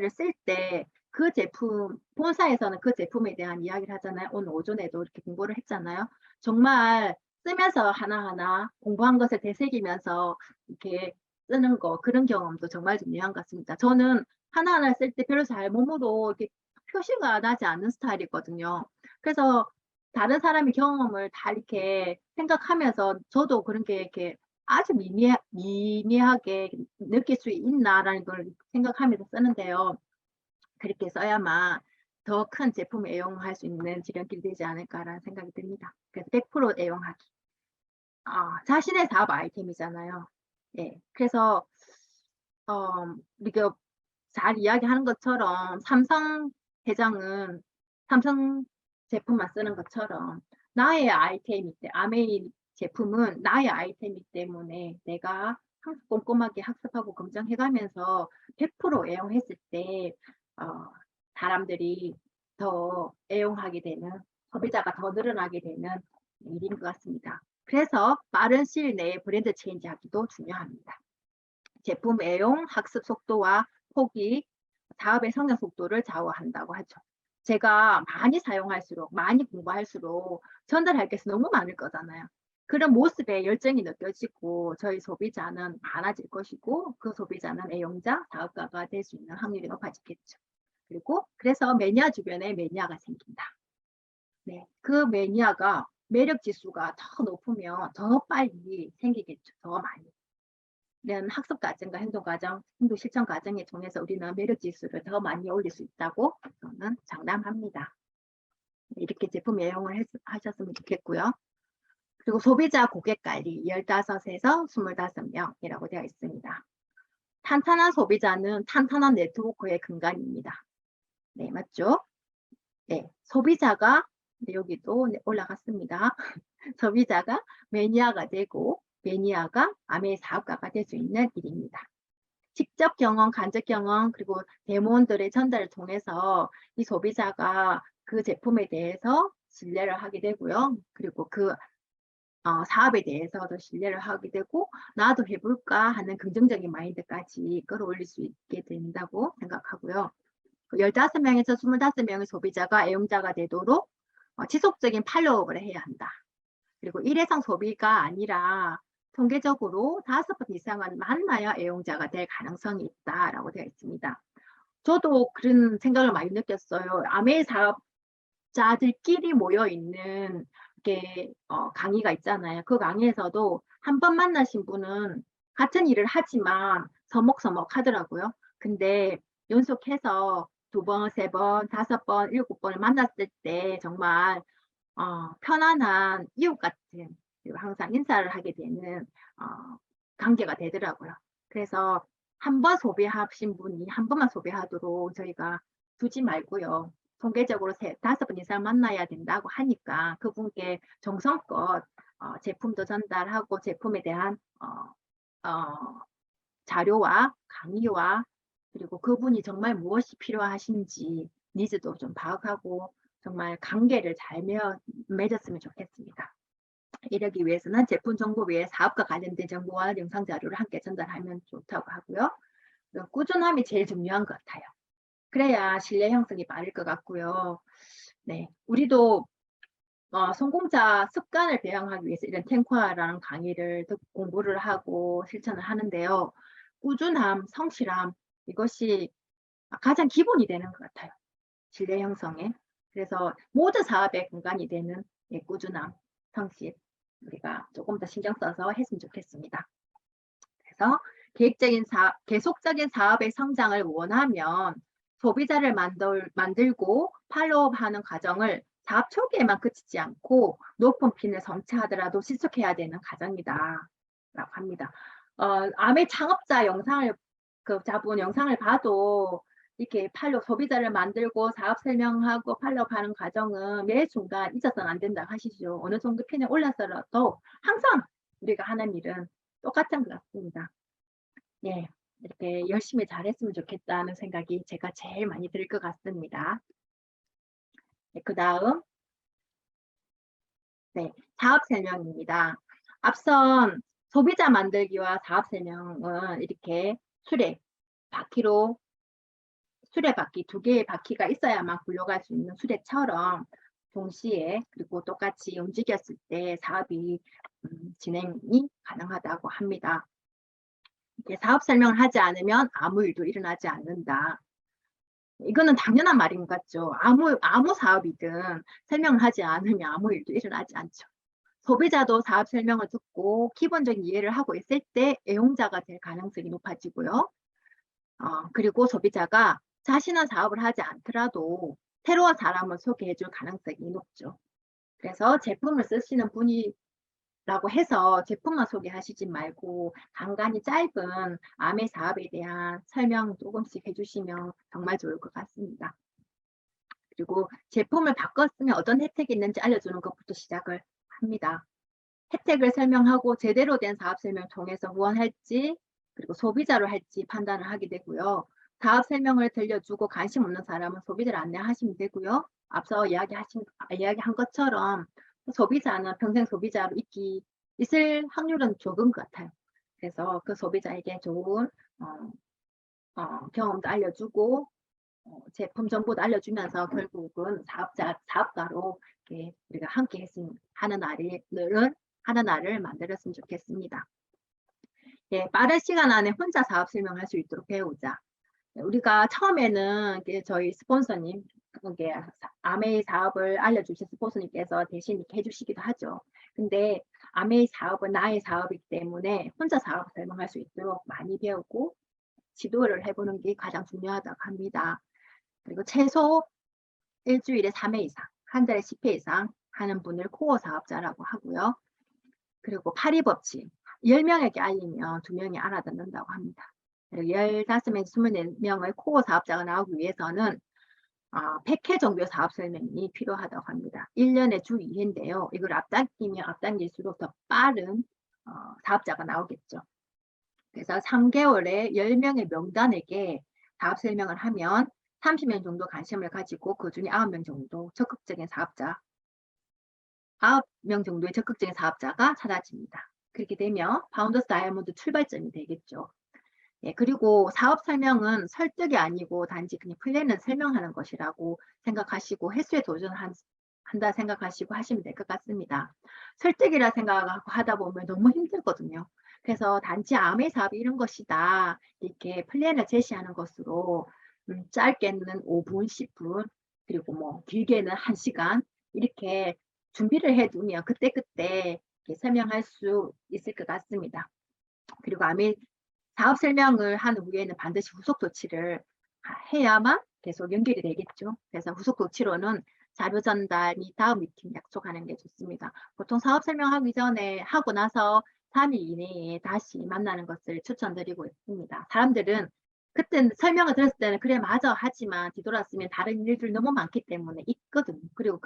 쓸 때 그 제품, 본사에서는 그 제품에 대한 이야기를 하잖아요. 오늘 오전에도 이렇게 공부를 했잖아요. 정말 쓰면서 하나하나 공부한 것을 되새기면서 이렇게 쓰는 거, 그런 경험도 정말 중요한 것 같습니다. 저는 하나하나 쓸 때 별로 잘 몸으로 이렇게 표시가 나지 않는 스타일이거든요. 그래서 다른 사람의 경험을 다 이렇게 생각하면서 저도 그런 게 이렇게 아주 미미하게 느낄 수 있나라는 걸 생각하면서 쓰는데요. 그렇게 써야만 더 큰 제품 애용할 수 있는 지름길이 되지 않을까라는 생각이 듭니다. 그래서 100% 애용하기. 자신의 사업 아이템이잖아요. 예. 그래서 우리가 잘 이야기하는 것처럼 삼성 회장은 삼성 제품만 쓰는 것처럼 나의 아이템이 아메이 제품은 나의 아이템이기 때문에 내가 항상 꼼꼼하게 학습하고 검증해가면서 100% 애용했을 때 사람들이 더 애용하게 되는 소비자가 더 늘어나게 되는 일인 것 같습니다. 그래서 빠른 시일 내에 브랜드 체인지하기도 중요합니다. 제품 애용, 학습 속도와 폭이 사업의 성장 속도를 좌우한다고 하죠. 제가 많이 사용할수록, 많이 공부할수록 전달할 게 너무 많을 거잖아요. 그런 모습에 열정이 느껴지고 저희 소비자는 많아질 것이고 그 소비자는 애용자, 사업가가 될 수 있는 확률이 높아지겠죠. 그리고 그래서 매니아 주변에 매니아가 생긴다. 네, 그 매니아가 매력 지수가 더 높으면 더 빨리 생기겠죠. 더 많이. 이런 학습 과정과 행동 과정, 행동 실천 과정에 통해서 우리는 매력 지수를 더 많이 올릴 수 있다고 저는 장담합니다. 이렇게 제품 애용을 하셨으면 좋겠고요. 그리고 소비자 고객 관리 15에서 25명이라고 되어 있습니다. 탄탄한 소비자는 탄탄한 네트워크의 근간입니다. 네, 맞죠? 네, 소비자가 여기도 올라갔습니다. 소비자가 매니아가 되고 매니아가 아메이 사업가가 될 수 있는 일입니다. 직접 경험, 간접 경험, 그리고 데모원들의 전달을 통해서 이 소비자가 그 제품에 대해서 신뢰를 하게 되고요. 그리고 그 사업에 대해서도 신뢰를 하게 되고 나도 해볼까 하는 긍정적인 마인드까지 끌어올릴 수 있게 된다고 생각하고요. 15명에서 25명의 소비자가 애용자가 되도록 지속적인 팔로우업을 해야 한다. 그리고 일회성 소비가 아니라 통계적으로 5번 이상은 만나야 애용자가 될 가능성이 있다라고 되어 있습니다. 저도 그런 생각을 많이 느꼈어요. 아메 사업자들끼리 모여 있는 강의가 있잖아요. 그 강의에서도 한 번 만나신 분은 같은 일을 하지만 서먹서먹 하더라고요. 근데 연속해서 2번, 3번, 5번, 7번을 만났을 때 정말 편안한 이웃 같은, 그리고 항상 인사를 하게 되는 관계가 되더라고요. 그래서 한 번 소비하신 분이 한 번만 소비하도록 저희가 두지 말고요. 통계적으로 5번 이상 만나야 된다고 하니까 그분께 정성껏 제품도 전달하고 제품에 대한 자료와 강의와 그리고 그분이 정말 무엇이 필요하신지 니즈도 좀 파악하고 정말 관계를 잘 맺었으면 좋겠습니다. 이러기 위해서는 제품 정보 외에 사업과 관련된 정보와 영상 자료를 함께 전달하면 좋다고 하고요. 꾸준함이 제일 중요한 것 같아요. 그래야 신뢰 형성이 빠를 것 같고요. 네, 우리도 성공자 습관을 배양하기 위해서 이런 탱화라는 강의를 듣고 공부를 하고 실천을 하는데요. 꾸준함, 성실함 이것이 가장 기본이 되는 것 같아요. 신뢰 형성에. 그래서 모든 사업의 근간이 되는 꾸준함, 성실 우리가 조금 더 신경 써서 했으면 좋겠습니다. 그래서 계속적인 사업의 성장을 원하면 소비자를 만들고 팔로우업하는 과정을 사업 초기에만 그치지 않고 높은 핀을 성취하더라도 지속해야 되는 과정이다 라고 합니다. 아메 창업자 영상을 자본 영상을 봐도 이렇게 소비자를 만들고 사업 설명하고 팔로우업하는 과정은 매 순간 잊어서는 안 된다 하시죠. 어느 정도 핀에 올라서라도 항상 우리가 하는 일은 똑같은 것 같습니다. 예, 이렇게 열심히 잘했으면 좋겠다는 생각이 제가 제일 많이 들 것 같습니다. 네, 그 다음 사업 설명입니다. 앞선 소비자 만들기와 사업 설명은 이렇게 수레바퀴 2개의 바퀴가 있어야만 굴러갈 수 있는 수레처럼 동시에 그리고 똑같이 움직였을 때 사업이 진행이 가능하다고 합니다. 사업 설명을 하지 않으면 아무 일도 일어나지 않는다. 이거는 당연한 말인 것 같죠. 아무 사업이든 설명을 하지 않으면 아무 일도 일어나지 않죠. 소비자도 사업 설명을 듣고 기본적인 이해를 하고 있을 때 애용자가 될 가능성이 높아지고요. 그리고 소비자가 자신은 사업을 하지 않더라도 새로운 사람을 소개해 줄 가능성이 높죠. 그래서 제품을 쓰시는 분이라고 해서 제품만 소개하시지 말고 간간히 짧은 아메 사업에 대한 설명 조금씩 해주시면 정말 좋을 것 같습니다. 그리고 제품을 바꿨으면 어떤 혜택이 있는지 알려주는 것부터 시작을 합니다. 혜택을 설명하고 제대로 된 사업 설명을 통해서 후원할지 그리고 소비자로 할지 판단을 하게 되고요. 사업 설명을 들려주고 관심 없는 사람은 소비자를 안내하시면 되고요. 앞서 이야기한 것처럼 소비자는 평생 소비자로 있을 확률은 적은 것 같아요. 그래서 그 소비자에게 좋은 경험도 알려주고 제품 정보도 알려주면서 결국은 사업가로 우리가 함께 하는 날을 만들었으면 좋겠습니다. 예, 빠른 시간 안에 혼자 사업 설명할 수 있도록 배우자. 우리가 처음에는 저희 스폰서님, 아메이 사업을 알려주신 스폰서님께서 대신 이렇게 해주시기도 하죠. 근데 아메이 사업은 나의 사업이기 때문에 혼자 사업 설명할 수 있도록 많이 배우고 지도를 해보는 게 가장 중요하다고 합니다. 그리고 최소 일주일에 3회 이상, 한 달에 10회 이상 하는 분을 코어 사업자라고 하고요. 그리고 파리법칙, 10명에게 알리면 2명이 알아듣는다고 합니다. 그리고 15명에서 24명의 코어 사업자가 나오기 위해서는 100회 정도 사업 설명이 필요하다고 합니다. 1년에 주 2회인데요. 이걸 앞당기면 앞당길수록 더 빠른 사업자가 나오겠죠. 그래서 3개월에 10명의 명단에게 사업 설명을 하면 30명 정도 관심을 가지고 그중에 9명 정도 적극적인 사업자 9명 정도의 적극적인 사업자가 찾아집니다. 그렇게 되면 파운더스 다이아몬드 출발점이 되겠죠. 예, 그리고 사업 설명은 설득이 아니고 단지 그냥 플랜을 설명하는 것이라고 생각하시고 횟수에 도전한다 생각하시고 하시면 될 것 같습니다. 설득이라 생각하고 하다 보면 너무 힘들거든요. 그래서 단지 아메 사업이 이런 것이다 이렇게 플랜을 제시하는 것으로 짧게는 5분, 10분 그리고 뭐 길게는 1시간 이렇게 준비를 해두면 그때그때 설명할 수 있을 것 같습니다. 그리고 아메 사업 설명을 한 후에는 반드시 후속 조치를 해야만 계속 연결이 되겠죠. 그래서 후속 조치로는 자료 전달 및 다음 미팅 약속하는 게 좋습니다. 보통 사업 설명하기 전에 하고 나서 3일 이내에 다시 만나는 것을 추천드리고 있습니다. 사람들은 그때 설명을 들었을 때는 그래 맞아 하지만 뒤돌았으면 다른 일들 너무 많기 때문에 있거든요. 그리고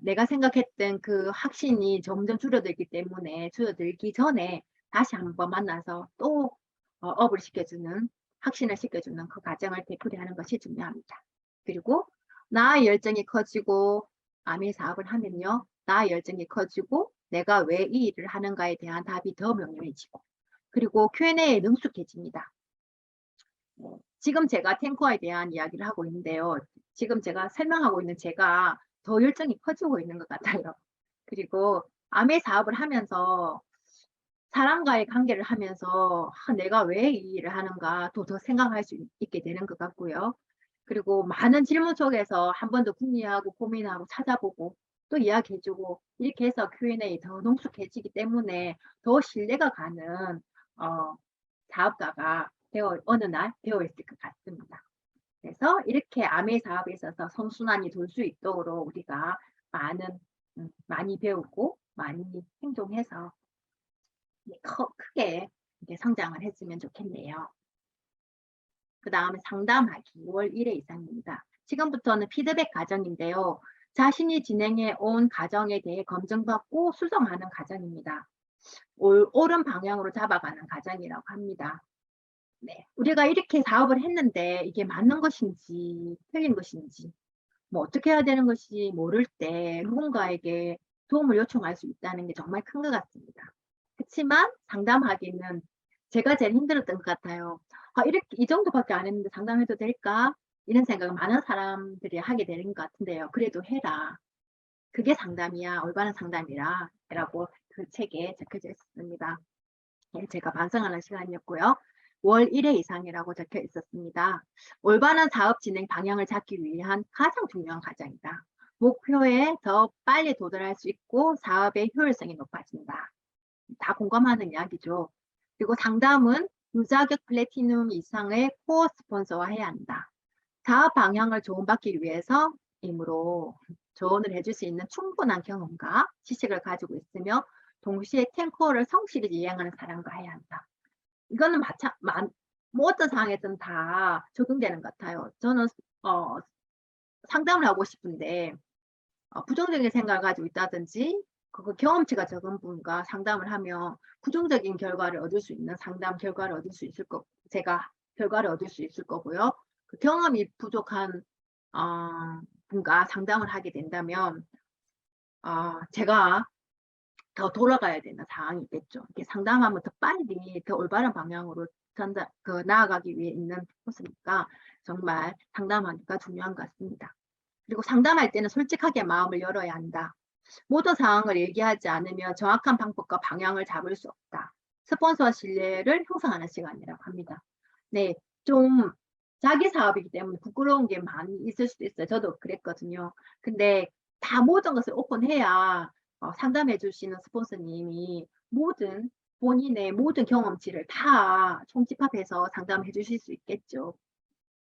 내가 생각했던 그 확신이 점점 줄어들기 때문에 줄어들기 전에 다시 한번 만나서 또 업을 시켜주는 확신을 시켜주는 그 과정을 되풀이하는 것이 중요합니다. 그리고 나의 열정이 커지고 아미 사업을 하면요. 나의 열정이 커지고 내가 왜 이 일을 하는가에 대한 답이 더 명료해지고 그리고 Q&A에 능숙해집니다. 지금 제가 탱커에 대한 이야기를 하고 있는데요. 지금 제가 설명하고 있는 제가 더 열정이 커지고 있는 것 같아요. 그리고 아메 사업을 하면서 사람과의 관계를 하면서 내가 왜 이 일을 하는가 더 생각할 수 있게 되는 것 같고요. 그리고 많은 질문 속에서 한 번 더 궁리하고 고민하고 찾아보고 또 이야기해주고 이렇게 해서 Q&A 더 농축해지기 때문에 더 신뢰가 가는 사업가가 어느 날 되어 있을 것 같습니다. 그래서 이렇게 아메 사업에 있어서 선순환이 돌 수 있도록 우리가 많이 배우고 많이 행동해서 크게 성장을 했으면 좋겠네요. 그 다음에 상담하기 5월 1회 이상입니다. 지금부터는 피드백 과정인데요. 자신이 진행해 온 과정에 대해 검증받고 수정하는 과정입니다. 옳은 방향으로 잡아가는 과정이라고 합니다. 네, 우리가 이렇게 사업을 했는데 이게 맞는 것인지 틀린 것인지 뭐 어떻게 해야 되는 것이 모를 때 누군가에게 도움을 요청할 수 있다는 게 정말 큰 것 같습니다. 그렇지만 상담하기는 제가 제일 힘들었던 것 같아요. 이렇게 이 정도밖에 안 했는데 상담해도 될까? 이런 생각을 많은 사람들이 하게 되는 것 같은데요. 그래도 해라. 그게 상담이야. 올바른 상담이라. 라고 그 책에 적혀져 있습니다. 제가 반성하는 시간이었고요. 월 1회 이상이라고 적혀 있었습니다. 올바른 사업 진행 방향을 잡기 위한 가장 중요한 과정이다. 목표에 더 빨리 도달할 수 있고 사업의 효율성이 높아진다. 다 공감하는 이야기죠. 그리고 상담은 유자격 플래티넘 이상의 코어 스폰서와 해야 한다. 사업 방향을 조언받기 위해서 이므로 조언을 해줄 수 있는 충분한 경험과 지식을 가지고 있으며 동시에 탱커를 성실히 이행하는 사람과 해야 한다. 이거는 뭐 어떤 상황에서는 다 적용되는 것 같아요. 저는 상담을 하고 싶은데 부정적인 생각을 가지고 있다든지 경험치가 적은 분과 상담을 하면 부정적인 결과를 얻을 수 있는 상담 결과를 얻을 수 있을 거고 제가 결과를 얻을 수 있을 거고요. 그 경험이 부족한 분과 상담을 하게 된다면 제가 더 돌아가야 되는 상황이 있겠죠. 이렇게 상담하면 더 빨리 더 올바른 방향으로 나아가기 위해 있는 것이니까 정말 상담하기가 중요한 것 같습니다. 그리고 상담할 때는 솔직하게 마음을 열어야 한다. 모든 상황을 얘기하지 않으면 정확한 방법과 방향을 잡을 수 없다. 스폰서 신뢰를 형성하는 시간이라고 합니다. 네, 좀 자기 사업이기 때문에 부끄러운 게 많이 있을 수도 있어요. 저도 그랬거든요. 근데 다 모든 것을 오픈해야 상담해 주시는 스폰서님이 본인의 모든 경험치를 다 총집합해서 상담해 주실 수 있겠죠.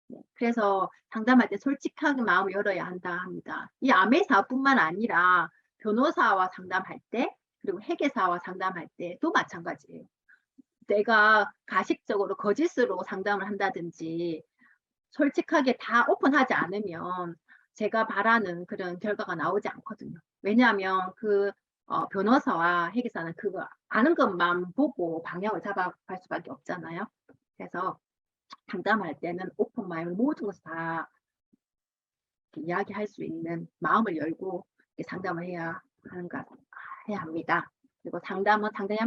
네, 그래서 상담할 때 솔직하게 마음을 열어야 한다 합니다. 이 아메 사업뿐만 아니라 변호사와 상담할 때 그리고 회계사와 상담할 때도 마찬가지예요. 내가 가식적으로 거짓으로 상담을 한다든지 솔직하게 다 오픈하지 않으면 제가 바라는 그런 결과가 나오지 않거든요. 왜냐하면 변호사와 회계사는 그거 아는 것만 보고 방향을 잡아갈 수밖에 없잖아요. 그래서 상담할 때는 오픈 마인드 모든 것을 다 이야기할 수 있는 마음을 열고 상담을 해야 하는 것 해야 합니다. 그리고 상담은 상담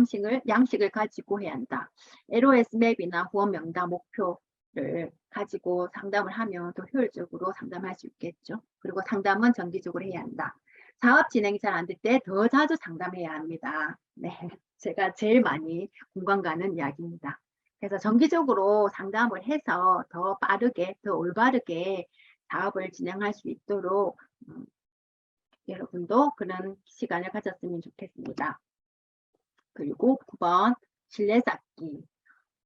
양식을 가지고 해야 한다. LOS 맵이나 후원 명단 목표를 가지고 상담을 하면 더 효율적으로 상담할 수 있겠죠. 그리고 상담은 정기적으로 해야 한다. 사업 진행이 잘 안 될 때 더 자주 상담해야 합니다. 네, 제가 제일 많이 공감 가는 이야기입니다. 그래서 정기적으로 상담을 해서 더 빠르게, 더 올바르게 사업을 진행할 수 있도록 여러분도 그런 시간을 가졌으면 좋겠습니다. 그리고 9번 신뢰 쌓기.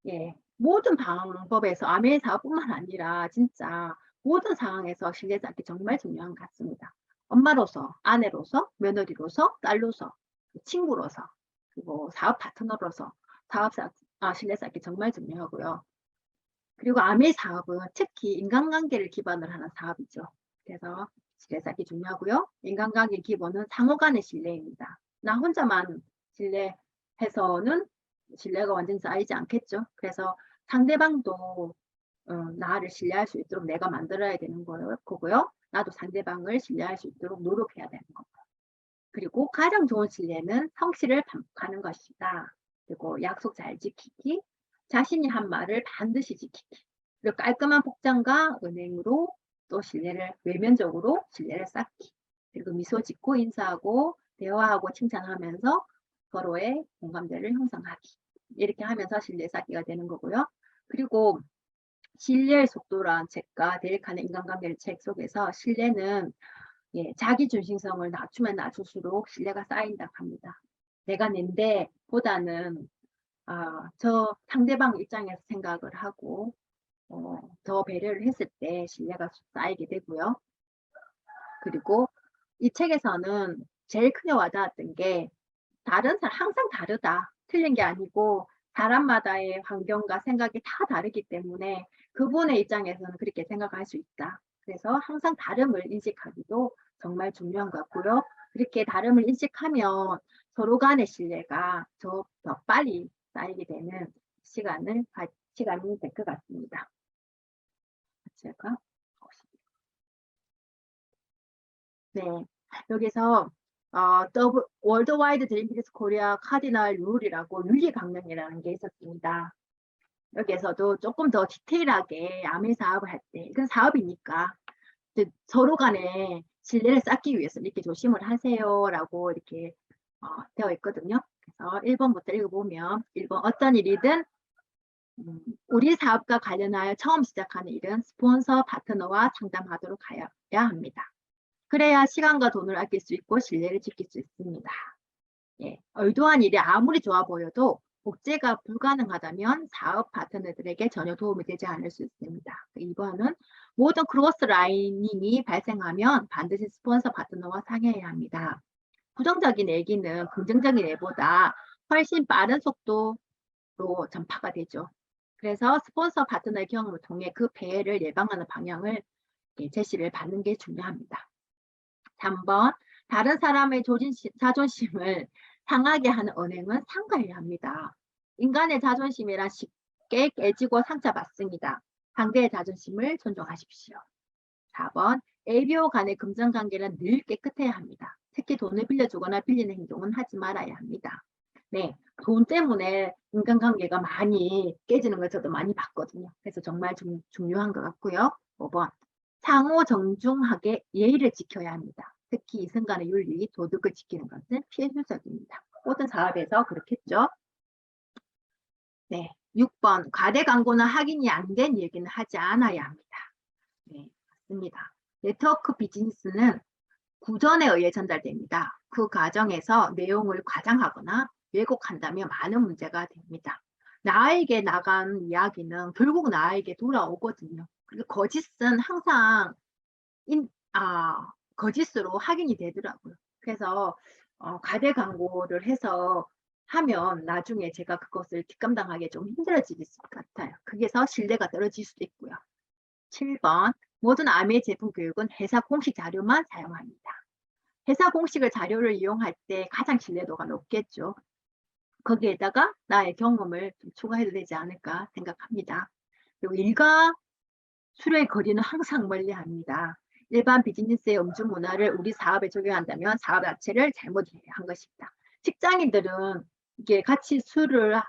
예, 모든 방법에서 아메 사업뿐만 아니라 진짜 모든 상황에서 신뢰 쌓기 정말 중요한 것 같습니다. 엄마로서, 아내로서, 며느리로서, 딸로서, 친구로서, 그리고 사업 파트너로서 신뢰 쌓기 정말 중요하고요. 그리고 아메 사업은 특히 인간관계를 기반으로 하는 사업이죠. 그래서 신뢰 쌓기 중요하고요. 인간관계 기본은 상호 간의 신뢰입니다. 나 혼자만 신뢰해서는 신뢰가 완전히 쌓이지 않겠죠. 그래서 상대방도 나를 신뢰할 수 있도록 내가 만들어야 되는 거고요. 나도 상대방을 신뢰할 수 있도록 노력해야 되는 거고요. 그리고 가장 좋은 신뢰는 성실을 반복하는 것이다. 그리고 약속 잘 지키기, 자신이 한 말을 반드시 지키기, 그리고 깔끔한 복장과 은행으로 또 외면적으로 신뢰를 쌓기, 그리고 미소 짓고 인사하고 대화하고 칭찬하면서 서로의 공감대를 형성하기, 이렇게 하면서 신뢰 쌓기가 되는 거고요. 그리고 신뢰의 속도란 책과 데일 칸의 인간관계를 책 속에서 신뢰는 자기 중심성을 낮추면 낮출수록 신뢰가 쌓인다고 합니다. 내가 낸데 보다는 저 상대방 입장에서 생각을 하고 더 배려를 했을 때 신뢰가 쌓이게 되고요. 그리고 이 책에서는 제일 크게 와닿았던 게 다른 사람 항상 다르다. 틀린 게 아니고 사람마다의 환경과 생각이 다 다르기 때문에 그분의 입장에서는 그렇게 생각할 수 있다. 그래서 항상 다름을 인식하기도 정말 중요한 것 같고요. 그렇게 다름을 인식하면 서로 간의 신뢰가 더 빨리 쌓이게 되는 시간이 될 것 같습니다. 제가 네, 여기서 월드와이드 드림피스 코리아 카디널 룰이라고 윤리 강령이라는 게 있었습니다. 여기에서도 조금 더 디테일하게 아메 사업을 할 때, 이건 사업이니까 서로 간에 신뢰를 쌓기 위해서 이렇게 조심을 하세요라고 이렇게 되어 있거든요. 그래서 1번부터 읽어보면 1번 어떤 일이든 우리 사업과 관련하여 처음 시작하는 일은 스폰서 파트너와 상담하도록 해야 합니다. 그래야 시간과 돈을 아낄 수 있고 신뢰를 지킬 수 있습니다. 예, 의도한 일이 아무리 좋아 보여도 복제가 불가능하다면 사업 파트너들에게 전혀 도움이 되지 않을 수 있습니다. 2번은 모든 크로스 라이닝이 발생하면 반드시 스폰서 파트너와 상의해야 합니다. 부정적인 얘기는 긍정적인 얘보다 훨씬 빠른 속도로 전파가 되죠. 그래서 스폰서 파트너의 경험을 통해 그 폐해를 예방하는 방향을 제시를 받는 게 중요합니다. 3번 다른 사람의 자존심을 상하게 하는 언행은 삼가해야 합니다. 인간의 자존심이란 쉽게 깨지고 상처받습니다. 상대의 자존심을 존중하십시오. 4번 ABO 간의 금전관계는 늘 깨끗해야 합니다. 특히 돈을 빌려주거나 빌리는 행동은 하지 말아야 합니다. 네, 돈 때문에 인간관계가 많이 깨지는 걸 저도 많이 봤거든요. 그래서 정말 중요한 것 같고요. 5번 상호 정중하게 예의를 지켜야 합니다. 특히 이승간의 윤리, 도덕을 지키는 것은 필수적입니다. 모든 사업에서 그렇겠죠. 네, 6번 과대 광고나 확인이 안 된 얘기는 하지 않아야 합니다. 네, 맞습니다. 네트워크 비즈니스는 구전에 의해 전달됩니다. 그 과정에서 내용을 과장하거나 왜곡한다면 많은 문제가 됩니다. 나에게 나간 이야기는 결국 나에게 돌아오거든요. 그리고 거짓은 항상 거짓으로 확인이 되더라고요. 그래서 과대 광고를 해서 하면 나중에 제가 그것을 뒷감당하기 좀 힘들어질 것 같아요. 그게서 신뢰가 떨어질 수도 있고요. 7번 모든 아메 제품 교육은 회사 공식 자료만 사용합니다. 회사 공식을 자료를 이용할 때 가장 신뢰도가 높겠죠. 거기에다가 나의 경험을 좀 추가해도 되지 않을까 생각합니다. 그리고 일과 수료의 거리는 항상 멀리합니다. 일반 비즈니스의 음주 문화를 우리 사업에 적용한다면 사업 자체를 잘못한 것입니다. 직장인들은 이게 같이 술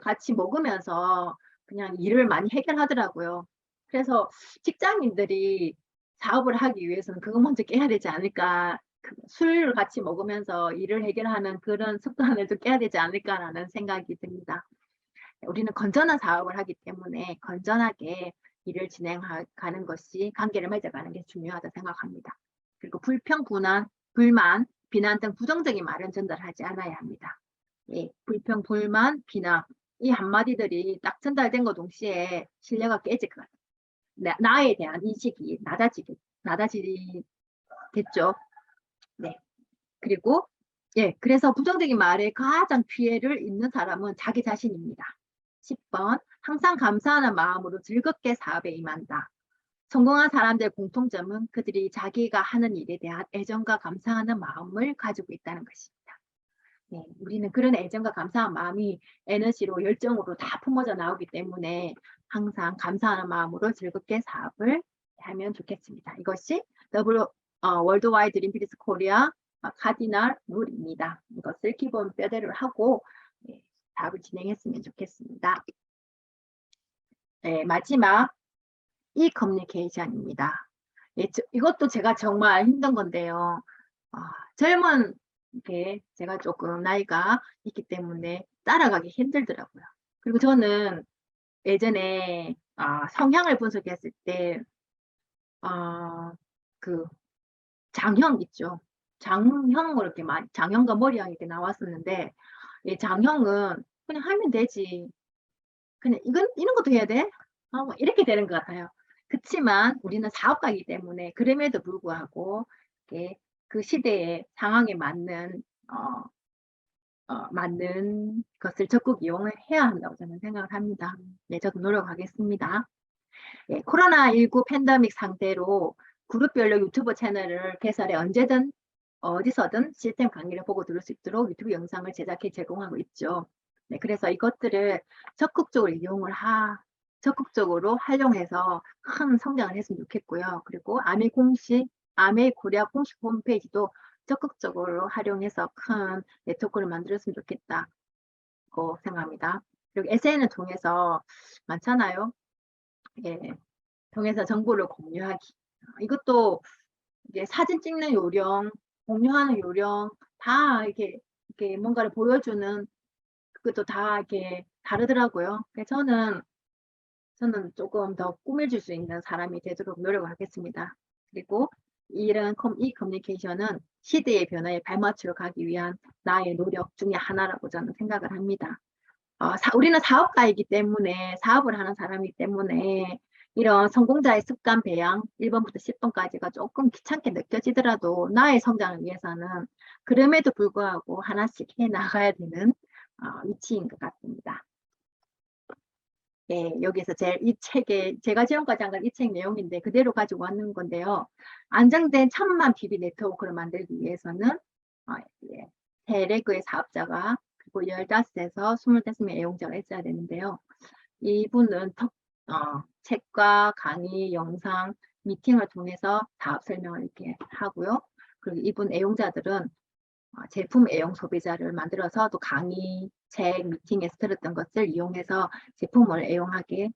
같이 먹으면서 그냥 일을 많이 해결하더라고요. 그래서 직장인들이 사업을 하기 위해서는 그거 먼저 깨야 되지 않을까. 술 같이 먹으면서 일을 해결하는 그런 습관을 좀 깨야 되지 않을까라는 생각이 듭니다. 우리는 건전한 사업을 하기 때문에 건전하게 일을 진행하는 것이 관계를 맺어가는 게 중요하다 생각합니다. 그리고 불평, 불만, 비난 등 부정적인 말은 전달하지 않아야 합니다. 예, 불평, 불만, 비난 이 한마디들이 딱 전달된 것 동시에 신뢰가 깨질 것 같아요. 나에 대한 인식이 낮아지겠죠. 네. 그리고 예, 그래서 부정적인 말에 가장 피해를 입는 사람은 자기 자신입니다. 10번, 항상 감사하는 마음으로 즐겁게 사업에 임한다. 성공한 사람들의 공통점은 그들이 자기가 하는 일에 대한 애정과 감사하는 마음을 가지고 있다는 것입니다. 네, 우리는 그런 애정과 감사한 마음이 에너지로 열정으로 다 품어져 나오기 때문에 항상 감사하는 마음으로 즐겁게 사업을 하면 좋겠습니다. 이것이 월드와이드 림피디스 코리아 카디널 룰입니다. 이것을 기본 뼈대를 하고 사업을 진행했으면 좋겠습니다. 네, 마지막 이 커뮤니케이션입니다. 예, 이것도 제가 정말 힘든 건데요. 젊은 게 제가 조금 나이가 있기 때문에 따라가기 힘들더라고요. 그리고 저는 예전에 성향을 분석했을 때 그 장형 있죠. 장형으로 이렇게 장형과 머리형 이렇게 나왔었는데 이 장형은 그냥 하면 되지. 그냥 이런 것도 해야 돼? 뭐 이렇게 되는 것 같아요. 그렇지만 우리는 사업가이기 때문에 그럼에도 불구하고 그 시대의 상황에 맞는 맞는 것을 적극 이용을 해야 한다고 저는 생각을 합니다. 네, 저도 노력하겠습니다. 예, 코로나19 팬데믹 상태로 그룹별로 유튜브 채널을 개설해 언제든 어디서든 시스템 강의를 보고 들을 수 있도록 유튜브 영상을 제작해 제공하고 있죠. 네, 그래서 이것들을 적극적으로 활용해서 큰 성장을 했으면 좋겠고요. 그리고 아메 코리아 공식 홈페이지도 적극적으로 활용해서 큰 네트워크를 만들었으면 좋겠다고 생각합니다. 그리고 SNS를 통해서 많잖아요. 예, 통해서 정보를 공유하기. 이것도 이게 사진 찍는 요령, 공유하는 요령 다 이렇게 뭔가를 보여주는 그것도 다 이렇게 다르더라고요. 그래서 저는 조금 더 꾸며줄 수 있는 사람이 되도록 노력을 하겠습니다. 그리고 이 커뮤니케이션은 시대의 변화에 발맞추러 가기 위한 나의 노력 중에 하나라고 저는 생각을 합니다. 우리는 사업가이기 때문에 사업을 하는 사람이기 때문에 이런 성공자의 습관 배양 1번부터 10번까지가 조금 귀찮게 느껴지더라도 나의 성장을 위해서는 그럼에도 불구하고 하나씩 해 나가야 되는 위치인 것 같습니다. 네, 여기서 이 책에 제가 지금까지 한 건 이 책 내용인데 그대로 가지고 왔는 건데요. 안정된 1000만 PB 네트워크를 만들기 위해서는 대레그의 사업자가 그리고 15에서 25명의 애용자가 있어야 되는데요. 이분은 책과 강의, 영상, 미팅을 통해서 사업 설명을 이렇게 하고요. 그리고 이분 애용자들은 제품 애용 소비자를 만들어서 또 강의, 책, 미팅에서 들었던 것을 이용해서 제품을 애용하게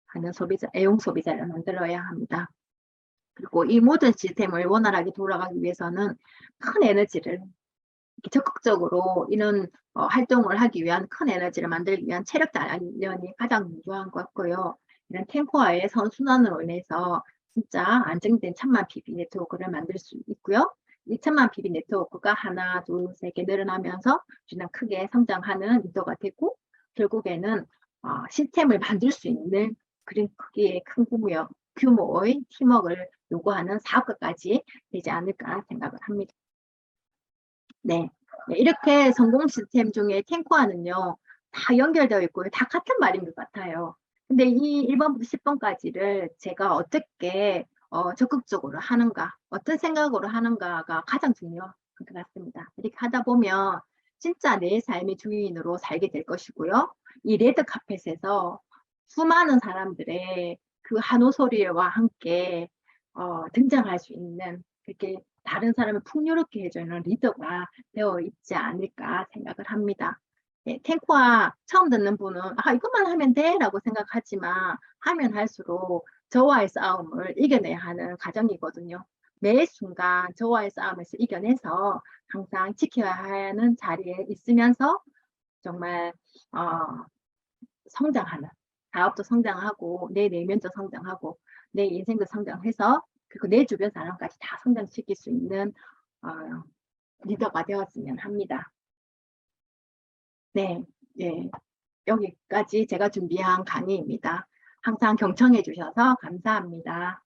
하는 애용 소비자를 만들어야 합니다. 그리고 이 모든 시스템을 원활하게 돌아가기 위해서는 큰 에너지를 적극적으로 이런 활동을 하기 위한 큰 에너지를 만들기 위한 체력 단련이 가장 중요한 것 같고요. 이런 탱커와의 선순환으로 인해서 진짜 안정된 1000만 PB 네트워크를 만들 수 있고요. 이 1000만 PB 네트워크가 하나, 둘, 세 개 늘어나면서 그냥 크게 성장하는 리더가 되고 결국에는 시스템을 만들 수 있는 그런 크기의 큰 규모의 팀워크를 요구하는 사업가까지 되지 않을까 생각을 합니다. 네. 이렇게 성공 시스템 중에 탱커와는요, 다 연결되어 있고요. 다 같은 말인 것 같아요. 근데 이 1번부터 10번까지를 제가 어떻게 적극적으로 하는가, 어떤 생각으로 하는가가 가장 중요한 것 같습니다. 이렇게 하다 보면 진짜 내 삶의 주인으로 살게 될 것이고요. 이 레드카펫에서 수많은 사람들의 그 한우 소리와 함께 등장할 수 있는 그렇게 다른 사람을 풍요롭게 해주는 리더가 되어 있지 않을까 생각을 합니다. 네, 탱코아 처음 듣는 분은 이것만 하면 돼 라고 생각하지만 하면 할수록 저와의 싸움을 이겨내야 하는 과정이거든요. 매 순간 저와의 싸움에서 이겨내서 항상 지켜야 하는 자리에 있으면서 정말 성장하는, 사업도 성장하고 내 내면도 성장하고 내 인생도 성장해서 그리고 내 주변 사람까지 다 성장시킬 수 있는 리더가 되었으면 합니다. 네, 예, 여기까지 제가 준비한 강의입니다. 항상 경청해 주셔서 감사합니다.